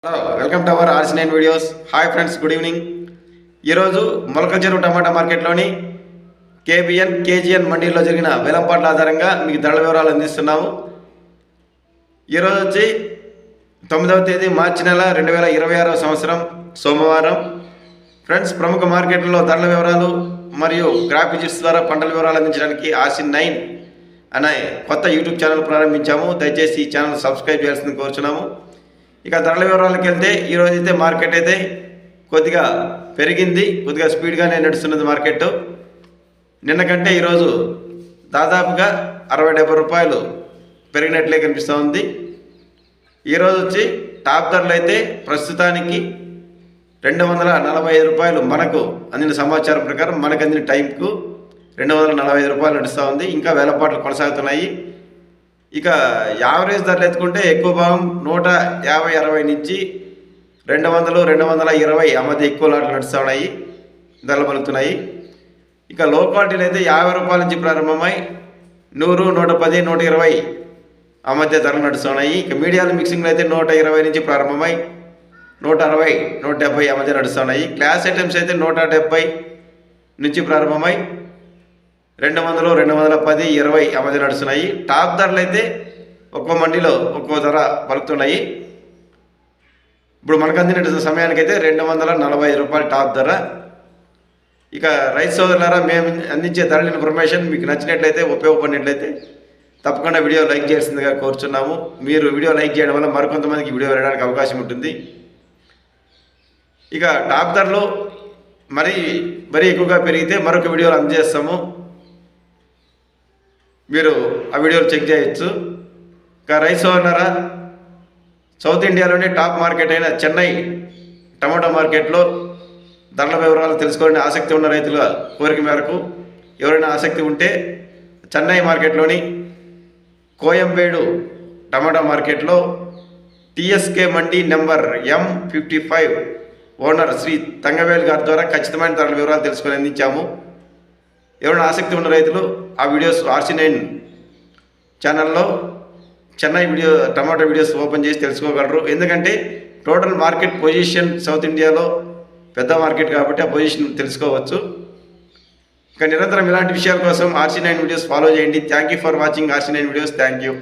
Hello welcome to our RC9 videos. Hi friends, good evening. ఈరోజు మొలకచెరువు టమాటా మార్కెట్లోని KBN, KGN మండీలో జరిగిన వేలంపాట్ల ఆధారంగా మీకు ధరల వివరాలు అందిస్తున్నాము. ఈరోజు వచ్చి 9వ తేదీ మార్చి నెల 2026వ సంవత్సరం సోమవారం. ఫ్రెండ్స్, ప్రముఖ మార్కెట్లలో ధరల వివరాలు మరియు గ్రాఫ్ విజిట్స్ ద్వారా పంటల వివరాలు అందించడానికి RC9 అనే కొత్త యూట్యూబ్ ఛానల్ ప్రారంభించాము. దయచేసి ఈ ఛానల్ సబ్స్క్రైబ్ చేయాల్సింది కోరుచున్నాము. ఇక ధరల వివరాలకు వెళ్తే ఈరోజు అయితే మార్కెట్ అయితే కొద్దిగా పెరిగింది, కొద్దిగా స్పీడ్గానే నడుస్తున్నది మార్కెట్. నిన్న కంటే ఈరోజు దాదాపుగా 60-70 రూపాయలు పెరిగినట్లే కనిపిస్తూ ఉంది. ఈరోజు వచ్చి టాప్ ధరలు అయితే ప్రస్తుతానికి 245 రూపాయలు మనకు అందిన సమాచారం ప్రకారం, మనకు అందిన టైంకు 245 రూపాయలు నడుస్తూ ఉంది. ఇంకా వేలపాట్లు కొనసాగుతున్నాయి. ఇక యావరేజ్ ధరలు ఎత్తుకుంటే ఎక్కువ భాగం 150-60 నుంచి 200-220 ఆ మధ్య ఎక్కువ లాట్లు నడుస్తూ ఉన్నాయి, ధరలు పలుకుతున్నాయి. ఇక లో క్వాలిటీలు అయితే 50 రూపాయల నుంచి ప్రారంభమై 100, 110, 120 ఆ మధ్య ధరలు నడుస్తున్నాయి. ఇక మీడియాలు మిక్సింగ్లో అయితే 120 నుంచి ప్రారంభమై 160, 170 ఆ మధ్య నడుస్తున్నాయి. క్లాస్ ఐటమ్స్ అయితే 170 నుంచి ప్రారంభమై 200, 210, 20 ఆ మధ్య నడుస్తున్నాయి. టాప్ ధరలు అయితే ఒక్కో మండీలో ఒక్కో ధర పలుకుతున్నాయి. ఇప్పుడు మనకు అందిన సమయానికైతే 240 రూపాయలు టాప్ ధర. ఇక రైతు సోదరులారా, మేము అందించే ధరల ఇన్ఫర్మేషన్ మీకు నచ్చినట్లయితే, ఉపయోగపడినట్లయితే తప్పకుండా వీడియో లైక్ చేయాల్సిందిగా కోరుచున్నాము. మీరు వీడియో లైక్ చేయడం వల్ల మరికొంతమందికి వీడియో వెళ్ళడానికి అవకాశం ఉంటుంది. ఇక టాప్ ధరలు మరీ ఎక్కువగా పెరిగితే మరొక వీడియోలు అందజేస్తాము, మీరు ఆ వీడియోలు చెక్ చేయొచ్చు. ఇక రైస్ ఓనరా, సౌత్ ఇండియాలోనే టాప్ మార్కెట్ అయిన చెన్నై టమాటా మార్కెట్లో ధరల వివరాలు తెలుసుకోవాలని ఆసక్తి ఉన్న రైతుల కోరిక మేరకు ఎవరైనా ఆసక్తి ఉంటే చెన్నై మార్కెట్లోని కోయంబేడు టమాటా మార్కెట్లో TSK mandi number M55 owner Shri Thangavel గారి ద్వారా ఖచ్చితమైన ధరల వివరాలు తెలుసుకొని అందించాము. ఎవరైనా ఆసక్తి ఉన్న రైతులు ఆ వీడియోస్ RC9 ఛానల్లో చెన్నై టమాటో వీడియోస్ ఓపెన్ చేసి తెలుసుకోగలరు. ఎందుకంటే టోటల్ మార్కెట్ పొజిషన్ సౌత్ ఇండియాలో పెద్ద మార్కెట్ కాబట్టి ఆ పొజిషన్ తెలుసుకోవచ్చు. ఇక నిరంతరం ఇలాంటి విషయాల కోసం RC9 వీడియోస్ ఫాలో చేయండి. Thank you for watching RC9 videos. Thank you.